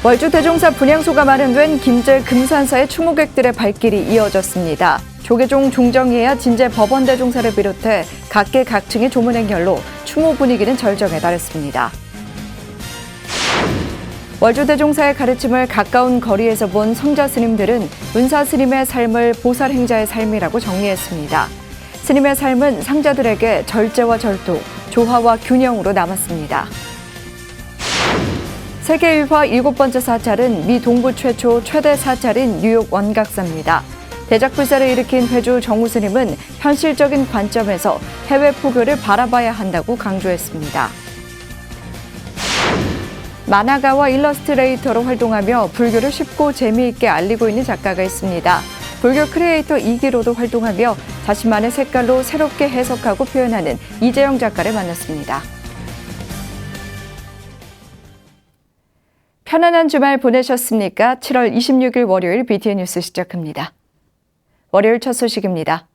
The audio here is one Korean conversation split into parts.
월주 대종사 분향소가 마련된 김제 금산사의 추모객들의 발길이 이어졌습니다. 조계종 종정이해야 진제 법원대종사를 비롯해 각계 각층의 조문 행렬로 추모 분위기는 절정에 달했습니다. 월주 대종사의 가르침을 가까운 거리에서 본 성자 스님들은 은사 스님의 삶을 보살 행자의 삶이라고 정리했습니다. 스님의 삶은 상자들에게 절제와 절도, 조화와 균형으로 남았습니다. 세계일화 7번째 사찰은 미 동부 최대 사찰인 뉴욕 원각사입니다. 대작불사를 일으킨 회주 정우 스님은 현실적인 관점에서 해외 포교를 바라봐야 한다고 강조했습니다. 만화가와 일러스트레이터로 활동하며 불교를 쉽고 재미있게 알리고 있는 작가가 있습니다. 불교 크리에이터 2기로도 활동하며 자신만의 색깔로 새롭게 해석하고 표현하는 이재영 작가를 만났습니다. 편안한 주말 보내셨습니까? 7월 26일 월요일 BTN 뉴스 시작합니다. 월요일 첫 소식입니다.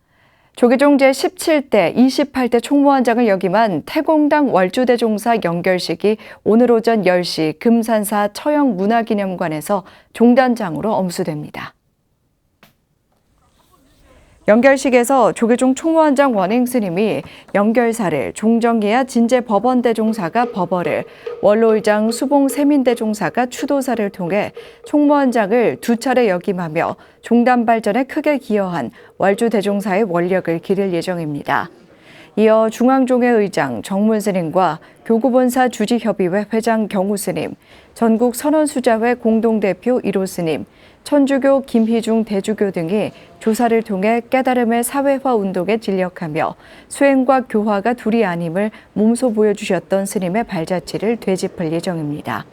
조계종 제17대, 28대 총무원장을 역임한 태공당 월주대종사 연결식이 오늘 오전 10시 금산사 처형문화기념관에서 종단장으로 엄수됩니다. 연결식에서 조계종 총무원장 원행 스님이 연결사를, 종정이해야 진제 법원대종사가 법어를, 원로의장 수봉 세민대종사가 추도사를 통해 총무원장을 2차례 역임하며 종단 발전에 크게 기여한 월주대종사의 원력을 기릴 예정입니다. 이어 중앙종회 의장 정문 스님과 교구본사 주지협의회 회장 경우 스님, 전국 선원수자회 공동대표 1호 스님, 천주교 김희중 대주교 등이 조사를 통해 깨달음의 사회화 운동에 진력하며 수행과 교화가 둘이 아님을 몸소 보여주셨던 스님의 발자취를 되짚을 예정입니다.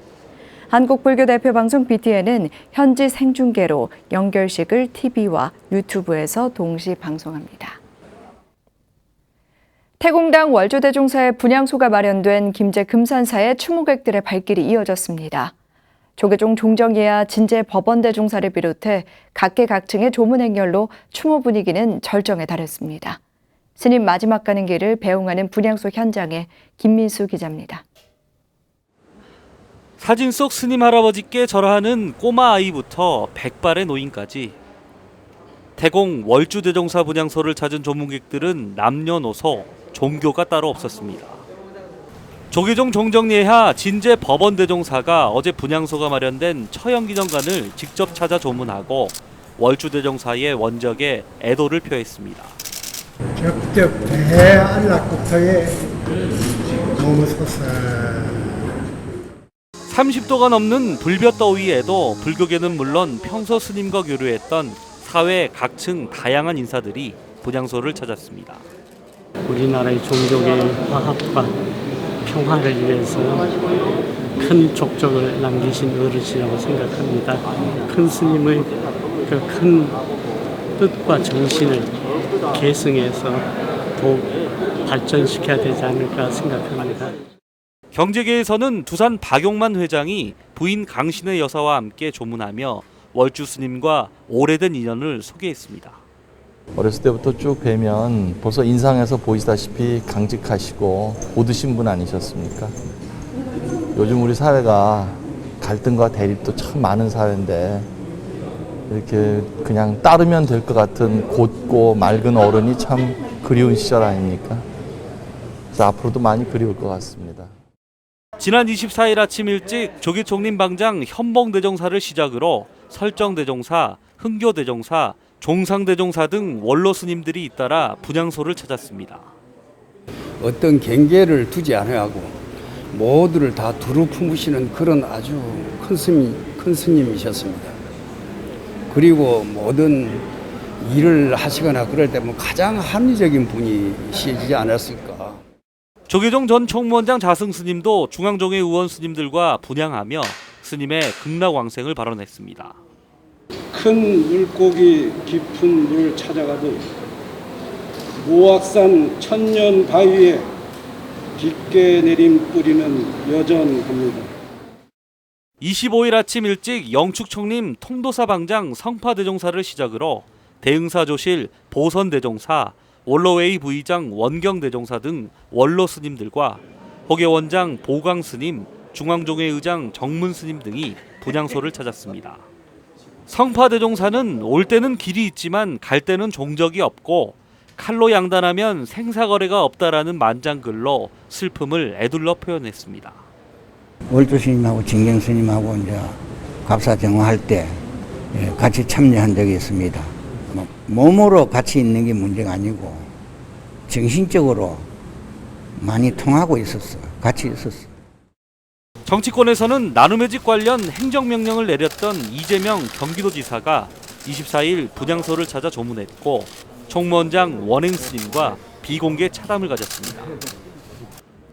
한국불교 대표 방송 BTN은 현지 생중계로 연결식을 TV와 유튜브에서 동시 방송합니다. 태공당 월주대종사의 분향소가 마련된 김제 금산사의 추모객들의 발길이 이어졌습니다. 조계종 종정이해야 진제 법원대종사를 비롯해 각계 각층의 조문 행렬로 추모 분위기는 절정에 달했습니다. 스님 마지막 가는 길을 배웅하는 분향소 현장에 김민수 기자입니다. 사진 속 스님 할아버지께 절하는 꼬마 아이부터 백발의 노인까지 태공 월주대종사 분향소를 찾은 조문객들은 남녀노소, 종교가 따로 없었습니다. 조계종 종정이해야 진제 법원대종사가 어제 분향소가 마련된 처형기념관을 직접 찾아 조문하고 월주대종사의 원적에 애도를 표했습니다. 격적 대안락국터에 몸소서 30도가 넘는 불볕더위에도 불교계는 물론 평소 스님과 교류했던 사회 각층 다양한 인사들이 분향소를 찾았습니다. 우리나라의 종교계의 화합과 평화를 위해서 큰 족적을 남기신 어르신이라고 생각합니다. 큰 스님의 그 큰 뜻과 정신을 계승해서 더욱 발전시켜야 되지 않을까 생각합니다. 경제계에서는 두산 박용만 회장이 부인 강신의 여사와 함께 조문하며 월주 스님과 오래된 인연을 소개했습니다. 어렸을 때부터 쭉 뵈면 벌써 인상에서 보이시다시피 강직하시고 고드신 분 아니셨습니까? 요즘 우리 사회가 갈등과 대립도 참 많은 사회인데 이렇게 그냥 따르면 될 것 같은 곧고 맑은 어른이 참 그리운 시절 아닙니까? 그래서 앞으로도 많이 그리울 것 같습니다. 지난 24일 아침 일찍 조계총림방장 현봉대종사를 시작으로 설정대종사, 흥교대종사, 종상대종사 등 원로 스님들이 잇따라 분향소를 찾았습니다. 어떤 경계를 두지 않아하고 모두를 다 두루 품으시는 그런 아주 큰 스님이셨습니다. 그리고 모든 일을 하시거나 그럴 때 가장 합리적인 분이시지 않았을까. 조계종 전 총무원장 자승 스님도 중앙종회 의원 스님들과 분향하며 스님의 극락왕생을 발언했습니다. 큰 물고기 깊은 물 찾아가듯 모악산 천년 바위에 깊게 내린 뿌리는 여전합니다. 25일 아침 일찍 영축총림 통도사 방장 성파대종사를 시작으로 대응사조실 보선대종사, 원로웨이 부의장 원경대종사 등 원로 스님들과 호계원장 보강스님, 중앙종회 의장 정문스님 등이 분향소를 찾았습니다. 성파대종사는 올 때는 길이 있지만 갈 때는 종적이 없고 칼로 양단하면 생사거래가 없다라는 만장글로 슬픔을 애둘러 표현했습니다. 월주 스님하고 진경 스님하고 이제 갑사정화할 때 같이 참여한 적이 있습니다. 몸으로 같이 있는 게 문제가 아니고 정신적으로 많이 통하고 있었어요. 같이 있었어요. 정치권에서는 나눔의 집 관련 행정명령을 내렸던 이재명 경기도지사가 24일 분향소를 찾아 조문했고 총무원장 원행스님과 비공개 차담을 가졌습니다.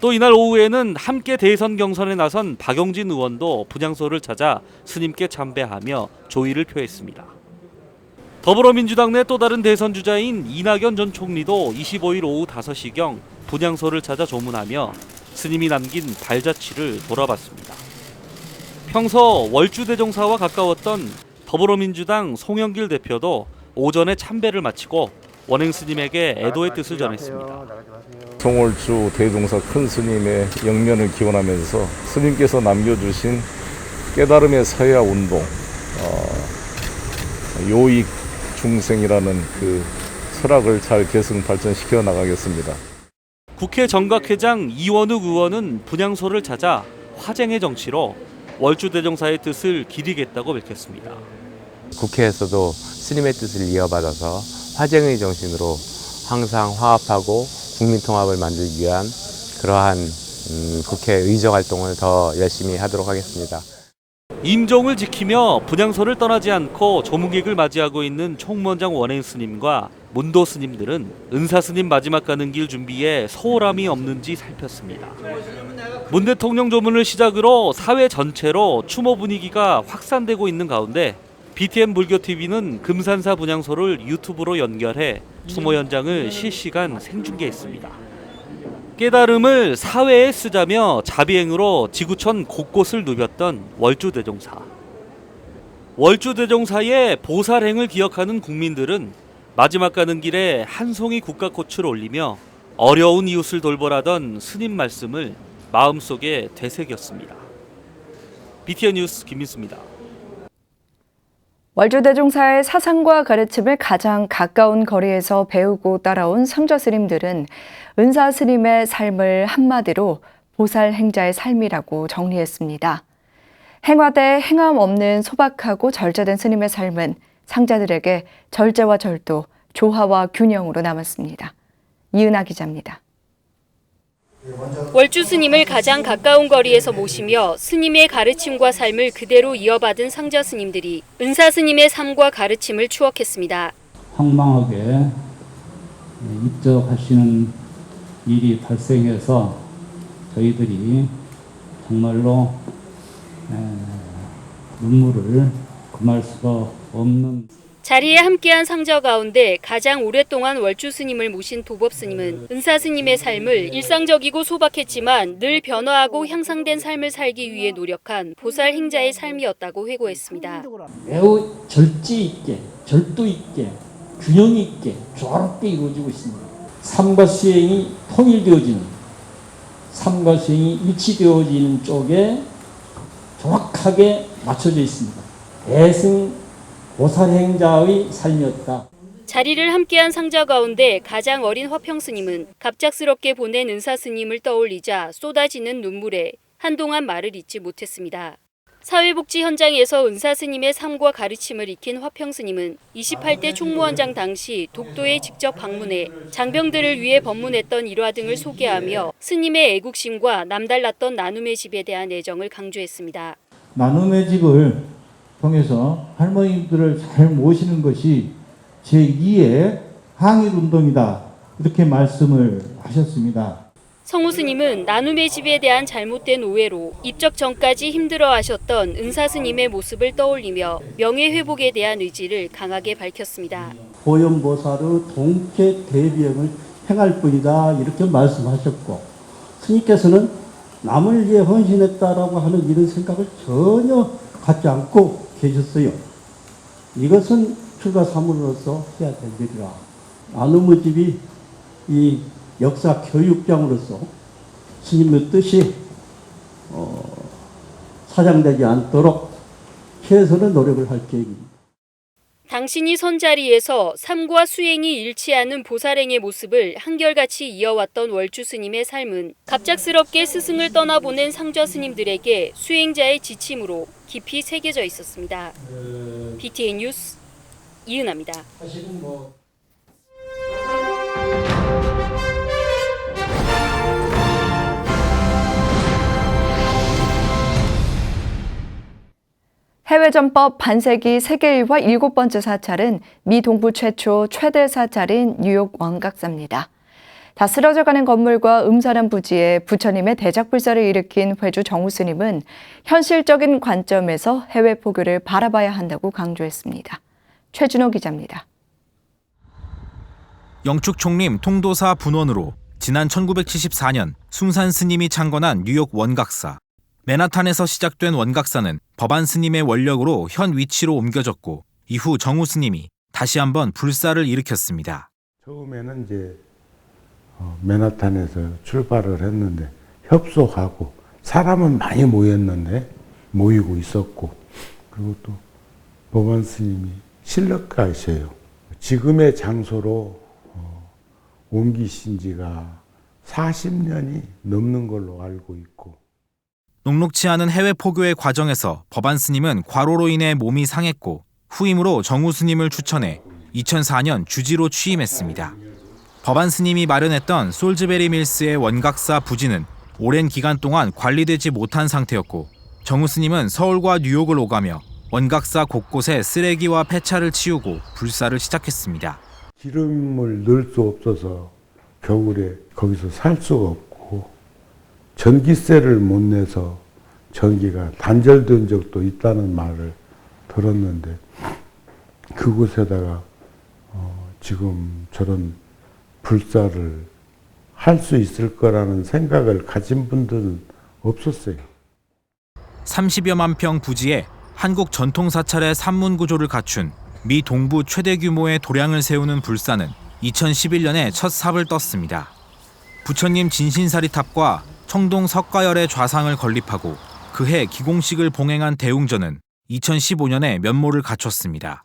또 이날 오후에는 함께 대선 경선에 나선 박용진 의원도 분향소를 찾아 스님께 참배하며 조의를 표했습니다. 더불어민주당 내 또 다른 대선 주자인 이낙연 전 총리도 25일 오후 5시경 분향소를 찾아 조문하며 스님이 남긴 발자취를 돌아봤습니다. 평소 월주대종사와 가까웠던 더불어민주당 송영길 대표도 오전에 참배를 마치고 원행스님에게 애도의 뜻을 전했습니다. 송월주 대종사 큰 스님의 영면을 기원하면서 스님께서 남겨주신 깨달음의 사회화 운동, 요익 중생이라는 그 철학을 잘 계승 발전시켜 나가겠습니다. 국회 정각회장 이원욱 의원은 분향소를 찾아 화쟁의 정치로 월주대종사의 뜻을 기리겠다고 밝혔습니다. 국회에서도 스님의 뜻을 이어받아서 화쟁의 정신으로 항상 화합하고 국민통합을 만들기 위한 그러한 국회 의정 활동을 더 열심히 하도록 하겠습니다. 임종을 지키며 분향소를 떠나지 않고 조문객을 맞이하고 있는 총무원장 원행스님과 문도 스님들은 은사스님 마지막 가는 길 준비에 소홀함이 없는지 살폈습니다. 문 대통령 조문을 시작으로 사회 전체로 추모 분위기가 확산되고 있는 가운데 BTN 불교TV는 금산사 분향소를 유튜브로 연결해 추모 현장을 실시간 생중계했습니다. 깨달음을 사회에 쓰자며 자비행으로 지구촌 곳곳을 누볐던 월주대종사. 월주대종사의 보살행을 기억하는 국민들은 마지막 가는 길에 한 송이 국화꽃을 올리며 어려운 이웃을 돌보라던 스님 말씀을 마음속에 되새겼습니다. BTN 뉴스 김민수입니다. 월주대종사의 사상과 가르침을 가장 가까운 거리에서 배우고 따라온 상저 스님들은 은사 스님의 삶을 한마디로 보살 행자의 삶이라고 정리했습니다. 행화대 행함 없는 소박하고 절제된 스님의 삶은 상자들에게 절제와 절도, 조화와 균형으로 남았습니다. 이은하 기자입니다. 월주 스님을 가장 가까운 거리에서 모시며 스님의 가르침과 삶을 그대로 이어받은 상자 스님들이 은사 스님의 삶과 가르침을 추억했습니다. 황망하게 입적하시는 일이 발생해서 저희들이 정말로 눈물을 금할 수가 없는. 자리에 함께한 상저 가운데 가장 오랫동안 월주 스님을 모신 도법 스님은 은사 스님의 삶을 일상적이고 소박했지만 늘 변화하고 향상된 삶을 살기 위해 노력한 보살 행자의 삶이었다고 회고했습니다. 매우 절제 있게, 절도 있게, 균형 있게, 조화롭게 이루어지고 있습니다. 삶과 수행이 통일되어지는, 삶과 수행이 일치되어지는 쪽에 정확하게 맞춰져 있습니다. 대승 보살행자의 삶이었다. 자리를 함께한 상자 가운데 가장 어린 화평 스님은 갑작스럽게 보낸 은사 스님을 떠올리자 쏟아지는 눈물에 한동안 말을 잇지 못했습니다. 사회복지 현장에서 은사 스님의 삶과 가르침을 익힌 화평 스님은 28대 총무원장 당시 독도에 직접 방문해 장병들을 위해 법문했던 일화 등을 소개하며 스님의 애국심과 남달랐던 나눔의 집에 대한 애정을 강조했습니다. 나눔의 집을 통해서 할머니들을 잘 모시는 것이 제2의 항일운동이다. 이렇게 말씀을 하셨습니다. 성우 스님은 나눔의 집에 대한 잘못된 오해로 입적 전까지 힘들어하셨던 은사 스님의 모습을 떠올리며 명예회복에 대한 의지를 강하게 밝혔습니다. 보현보살의 동체 대비행을 행할 뿐이다. 이렇게 말씀하셨고 스님께서는 남을 위해 헌신했다라고 하는 이런 생각을 전혀 갖지 않고 계셨어요. 이것은 출가사물로서 해야 될 일이라. 나눔의 집이 이 역사 교육장으로서 스님의 뜻이 사장되지 않도록 최선의 노력을 할 계획입니다. 당신이 선 자리에서 삶과 수행이 일치하는 보살행의 모습을 한결같이 이어왔던 월주 스님의 삶은 갑작스럽게 스승을 떠나보낸 상좌 스님들에게 수행자의 지침으로 깊이 새겨져 있었습니다. BTN 뉴스 이은아입니다. 해외전법 반세기 세계 일화 7번째 사찰은 미 동부 최초 최대 사찰인 뉴욕 원각사입니다. 다 쓰러져가는 건물과 음산한 부지에 부처님의 대작불사를 일으킨 회주 정우 스님은 현실적인 관점에서 해외 포교를 바라봐야 한다고 강조했습니다. 최준호 기자입니다. 영축 총림 통도사 분원으로 지난 1974년 숭산 스님이 창건한 뉴욕 원각사. 맨하탄에서 시작된 원각사는 법안 스님의 원력으로 현 위치로 옮겨졌고 이후 정우 스님이 다시 한번 불사를 일으켰습니다. 처음에는 이제 맨하탄에서 출발을 했는데 협소하고 사람은 많이 모이고 있었고 그리고 또 법안 스님이 신력가이셔요. 지금의 장소로 옮기신 지가 40년이 넘는 걸로 알고 있고 녹록치 않은 해외 포교의 과정에서 법안 스님은 과로로 인해 몸이 상했고 후임으로 정우 스님을 추천해 2004년 주지로 취임했습니다. 법안 스님이 마련했던 솔즈베리 밀스의 원각사 부지는 오랜 기간 동안 관리되지 못한 상태였고 정우 스님은 서울과 뉴욕을 오가며 원각사 곳곳에 쓰레기와 폐차를 치우고 불사를 시작했습니다. 기름을 넣을 수 없어서 겨울에 거기서 살 수가 없고 전기세를 못 내서 전기가 단절된 적도 있다는 말을 들었는데 그곳에다가 지금 저런 불사를 할 수 있을 거라는 생각을 가진 분들은 없었어요. 30여만 평 부지에 한국 전통 사찰의 산문 구조를 갖춘 미 동부 최대 규모의 도량을 세우는 불사는 2011년에 첫 삽을 떴습니다. 부처님 진신사리탑과 청동 석가열의 좌상을 건립하고 그해 기공식을 봉행한 대웅전은 2015년에 면모를 갖췄습니다.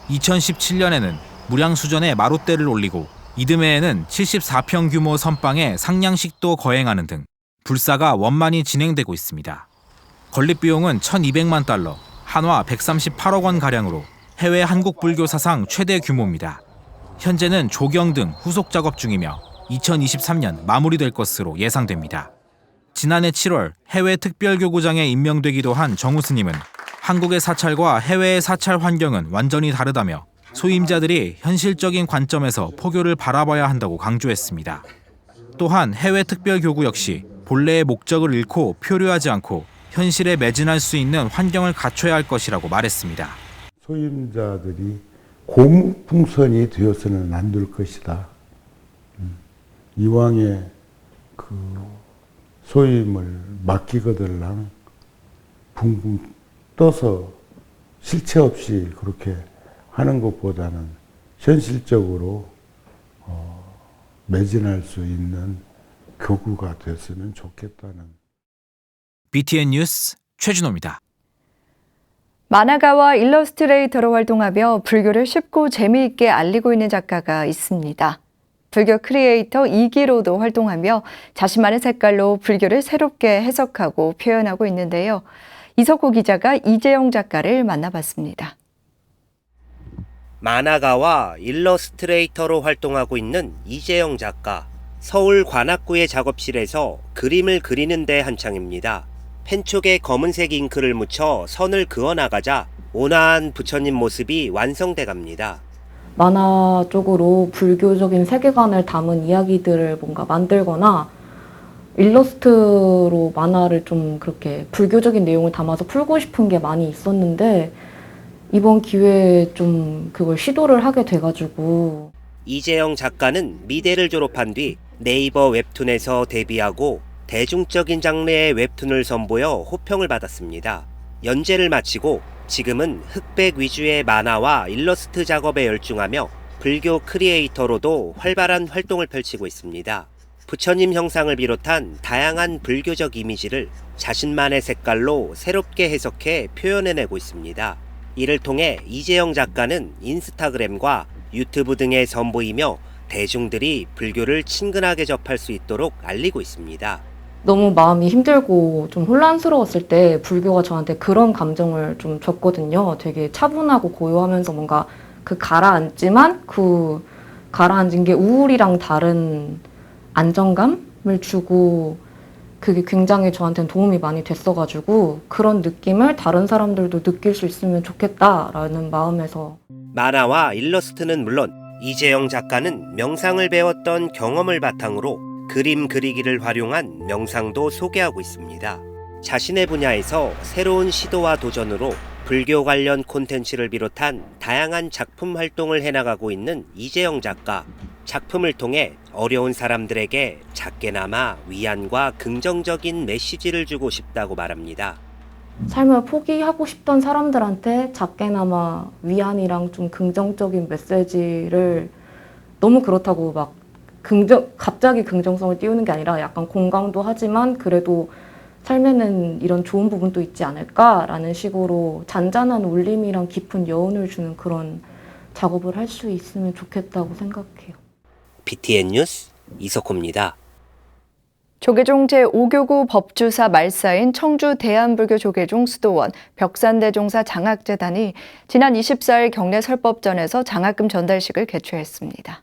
2017년에는 무량수전에 마롯대를 올리고 이듬해에는 74평 규모 선방에 상냥식도 거행하는 등 불사가 원만히 진행되고 있습니다. 건립 비용은 1,200만 달러, 한화 138억 원 가량으로 해외 한국 불교 사상 최대 규모입니다. 현재는 조경 등 후속 작업 중이며 2023년 마무리될 것으로 예상됩니다. 지난해 7월 해외 특별교구장에 임명되기도 한 정우 스님은 한국의 사찰과 해외의 사찰 환경은 완전히 다르다며 소임자들이 현실적인 관점에서 포교를 바라봐야 한다고 강조했습니다. 또한 해외 특별교구 역시 본래의 목적을 잃고 표류하지 않고 현실에 매진할 수 있는 환경을 갖춰야 할 것이라고 말했습니다. 소임자들이 고무풍선이 되어서는 안 될 것이다. 이왕에 그 소임을 맡기거들랑 붕붕 떠서 실체 없이 그렇게 하는 것보다는 현실적으로 매진할 수 있는 교구가 됐으면 좋겠다는. BTN 뉴스 최준호입니다. 만화가와 일러스트레이터로 활동하며 불교를 쉽고 재미있게 알리고 있는 작가가 있습니다. 불교 크리에이터 이기로도 활동하며 자신만의 색깔로 불교를 새롭게 해석하고 표현하고 있는데요. 이석호 기자가 이재영 작가를 만나봤습니다. 만화가와 일러스트레이터로 활동하고 있는 이재영 작가. 서울 관악구의 작업실에서 그림을 그리는 데 한창입니다. 펜촉에 검은색 잉크를 묻혀 선을 그어나가자 온화한 부처님 모습이 완성돼 갑니다. 만화 쪽으로 불교적인 세계관을 담은 이야기들을 뭔가 만들거나 일러스트로 만화를 좀 그렇게 불교적인 내용을 담아서 풀고 싶은 게 많이 있었는데 이번 기회에 좀 그걸 시도를 하게 돼가지고. 이재영 작가는 미대를 졸업한 뒤 네이버 웹툰에서 데뷔하고 대중적인 장르의 웹툰을 선보여 호평을 받았습니다. 연재를 마치고 지금은 흑백 위주의 만화와 일러스트 작업에 열중하며 불교 크리에이터로도 활발한 활동을 펼치고 있습니다. 부처님 형상을 비롯한 다양한 불교적 이미지를 자신만의 색깔로 새롭게 해석해 표현해내고 있습니다. 이를 통해 이재영 작가는 인스타그램과 유튜브 등에 선보이며 대중들이 불교를 친근하게 접할 수 있도록 알리고 있습니다. 너무 마음이 힘들고 좀 혼란스러웠을 때 불교가 저한테 그런 감정을 좀 줬거든요. 되게 차분하고 고요하면서 뭔가 그 가라앉지만 그 가라앉은 게 우울이랑 다른 안정감을 주고 그게 굉장히 저한테는 도움이 많이 됐어가지고 그런 느낌을 다른 사람들도 느낄 수 있으면 좋겠다라는 마음에서. 만화와 일러스트는 물론 이재영 작가는 명상을 배웠던 경험을 바탕으로 그림 그리기를 활용한 명상도 소개하고 있습니다. 자신의 분야에서 새로운 시도와 도전으로 불교 관련 콘텐츠를 비롯한 다양한 작품 활동을 해나가고 있는 이재영 작가. 작품을 통해 어려운 사람들에게 작게나마 위안과 긍정적인 메시지를 주고 싶다고 말합니다. 삶을 포기하고 싶던 사람들한테 작게나마 위안이랑 좀 긍정적인 메시지를 너무 그렇다고 막 갑자기 긍정성을 띄우는 게 아니라 약간 공감도 하지만 그래도 삶에는 이런 좋은 부분도 있지 않을까라는 식으로 잔잔한 울림이랑 깊은 여운을 주는 그런 작업을 할 수 있으면 좋겠다고 생각해요. BTN 뉴스 이석호입니다. 조계종 제5교구 법주사 말사인 청주 대한불교 조계종 수도원 벽산대종사 장학재단이 지난 24일 경례 설법전에서 장학금 전달식을 개최했습니다.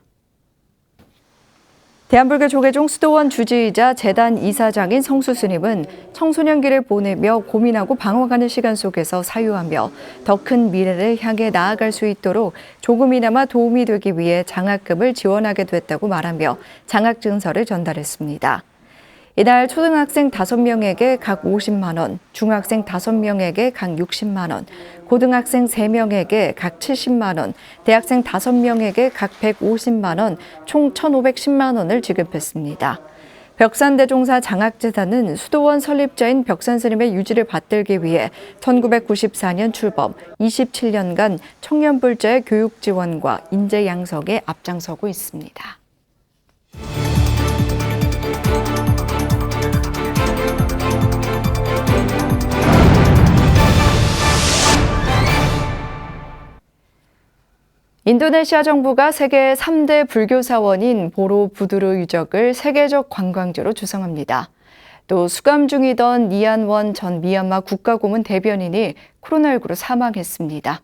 대한불교 조계종 수도원 주지이자 재단 이사장인 성수스님은 청소년기를 보내며 고민하고 방황하는 시간 속에서 사유하며 더 큰 미래를 향해 나아갈 수 있도록 조금이나마 도움이 되기 위해 장학금을 지원하게 됐다고 말하며 장학증서를 전달했습니다. 이날 초등학생 5명에게 각 50만 원, 중학생 5명에게 각 60만 원, 고등학생 3명에게 각 70만 원, 대학생 5명에게 각 150만 원, 총 1,510만 원을 지급했습니다. 벽산대종사 장학재단은 수도원 설립자인 벽산스님의 유지를 받들기 위해 1994년 출범, 27년간 청년불자의 교육 지원과 인재 양성에 앞장서고 있습니다. 인도네시아 정부가 세계 3대 불교 사원인 보로부두르 유적을 세계적 관광지로 주성합니다. 또 수감 중이던 니안원 전 미얀마 국가고문 대변인이 코로나19로 사망했습니다.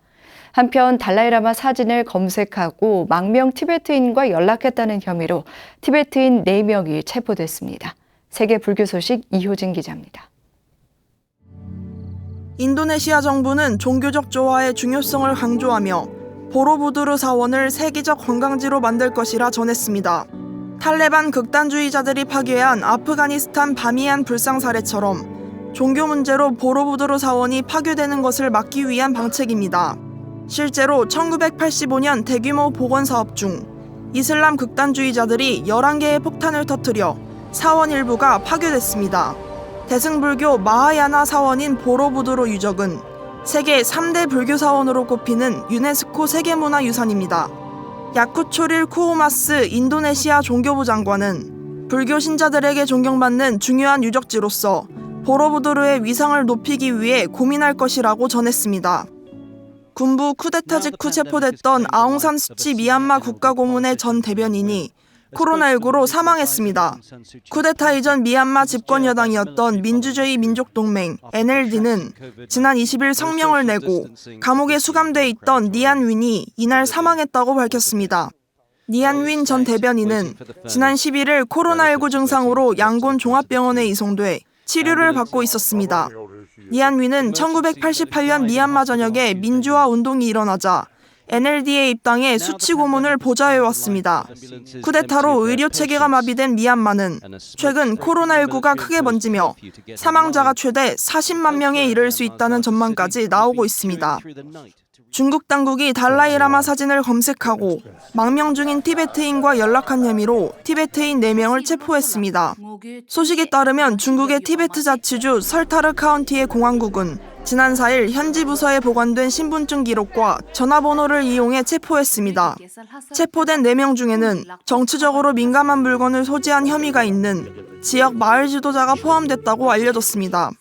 한편 달라이라마 사진을 검색하고 망명 티베트인과 연락했다는 혐의로 티베트인 4명이 체포됐습니다. 세계 불교 소식 이효진 기자입니다. 인도네시아 정부는 종교적 조화의 중요성을 강조하며 보로부두르 사원을 세계적 관광지로 만들 것이라 전했습니다. 탈레반 극단주의자들이 파괴한 아프가니스탄 바미안 불상 사례처럼 종교 문제로 보로부두르 사원이 파괴되는 것을 막기 위한 방책입니다. 실제로 1985년 대규모 복원 사업 중 이슬람 극단주의자들이 11개의 폭탄을 터뜨려 사원 일부가 파괴됐습니다. 대승불교 마하야나 사원인 보로부두르 유적은 세계 3대 불교 사원으로 꼽히는 유네스코 세계문화유산입니다. 야쿠초릴 쿠오마스 인도네시아 종교부 장관은 불교 신자들에게 존경받는 중요한 유적지로서 보로부두르의 위상을 높이기 위해 고민할 것이라고 전했습니다. 군부 쿠데타 직후 체포됐던 아웅산 수치 미얀마 국가고문의 전 대변인이 코로나19로 사망했습니다. 쿠데타 이전 미얀마 집권 여당이었던 민주주의 민족동맹 NLD는 지난 20일 성명을 내고 감옥에 수감돼 있던 니안윈이 이날 사망했다고 밝혔습니다. 니안윈 전 대변인은 지난 11일 코로나19 증상으로 양곤 종합병원에 이송돼 치료를 받고 있었습니다. 니안윈은 1988년 미얀마 전역에 민주화 운동이 일어나자 NLD에 입당해 수치 고문을 보좌해왔습니다. 쿠데타로 의료 체계가 마비된 미얀마는 최근 코로나19가 크게 번지며 사망자가 최대 40만 명에 이를 수 있다는 전망까지 나오고 있습니다. 중국 당국이 달라이라마 사진을 검색하고 망명 중인 티베트인과 연락한 혐의로 티베트인 4명을 체포했습니다. 소식에 따르면 중국의 티베트 자치주 설타르 카운티의 공항국은 지난 4일 현지 부서에 보관된 신분증 기록과 전화번호를 이용해 체포했습니다. 체포된 4명 중에는 정치적으로 민감한 물건을 소지한 혐의가 있는 지역 마을 지도자가 포함됐다고 알려졌습니다.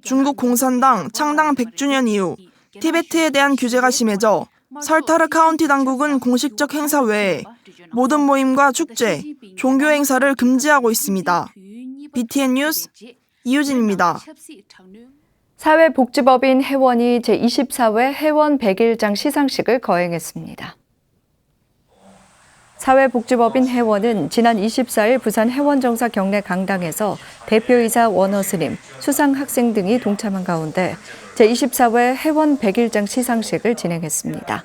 중국 공산당 창당 100주년 이후 티베트에 대한 규제가 심해져 설타르 카운티 당국은 공식적 행사 외에 모든 모임과 축제, 종교 행사를 금지하고 있습니다. BTN 뉴스 이유진입니다. 사회복지법인 해원이 제24회 해원 100일장 시상식을 거행했습니다. 사회복지법인 해원은 지난 24일 부산 해원정사 경례 강당에서 대표이사 원어스님, 수상학생 등이 동참한 가운데 제24회 해원 100일장 시상식을 진행했습니다.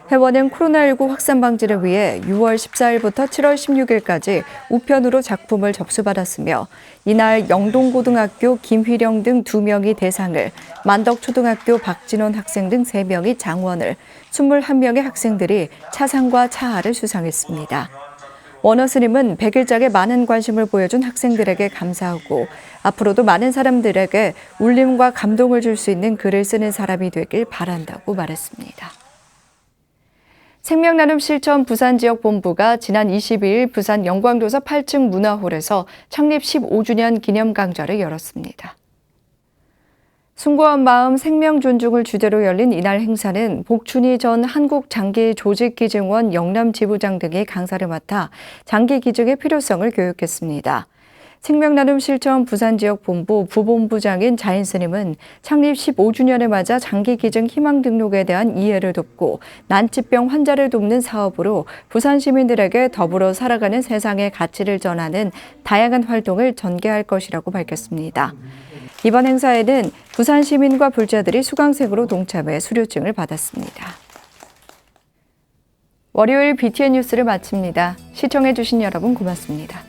해원은 코로나19 확산 방지를 위해 6월 14일부터 7월 16일까지 우편으로 작품을 접수받았으며 이날 영동고등학교 김휘령 등 2명이 대상을, 만덕초등학교 박진원 학생 등 3명이 장원을, 21명의 학생들이 차상과 차하를 수상했습니다. 원어스님은 100일장에 많은 관심을 보여준 학생들에게 감사하고 앞으로도 많은 사람들에게 울림과 감동을 줄 수 있는 글을 쓰는 사람이 되길 바란다고 말했습니다. 생명나눔 실천 부산지역본부가 지난 22일 부산 영광도서 8층 문화홀에서 창립 15주년 기념 강좌를 열었습니다. 숭고한 마음 생명 존중을 주제로 열린 이날 행사는 복춘희 전 한국장기조직기증원 영남지부장 등이 강사를 맡아 장기기증의 필요성을 교육했습니다. 생명나눔 실천 부산지역본부 부본부장인 자인스님은 창립 15주년을 맞아 장기기증 희망 등록에 대한 이해를 돕고 난치병 환자를 돕는 사업으로 부산 시민들에게 더불어 살아가는 세상의 가치를 전하는 다양한 활동을 전개할 것이라고 밝혔습니다. 이번 행사에는 부산 시민과 불자들이 수강생으로 동참해 수료증을 받았습니다. 월요일 BTN 뉴스를 마칩니다. 시청해주신 여러분 고맙습니다.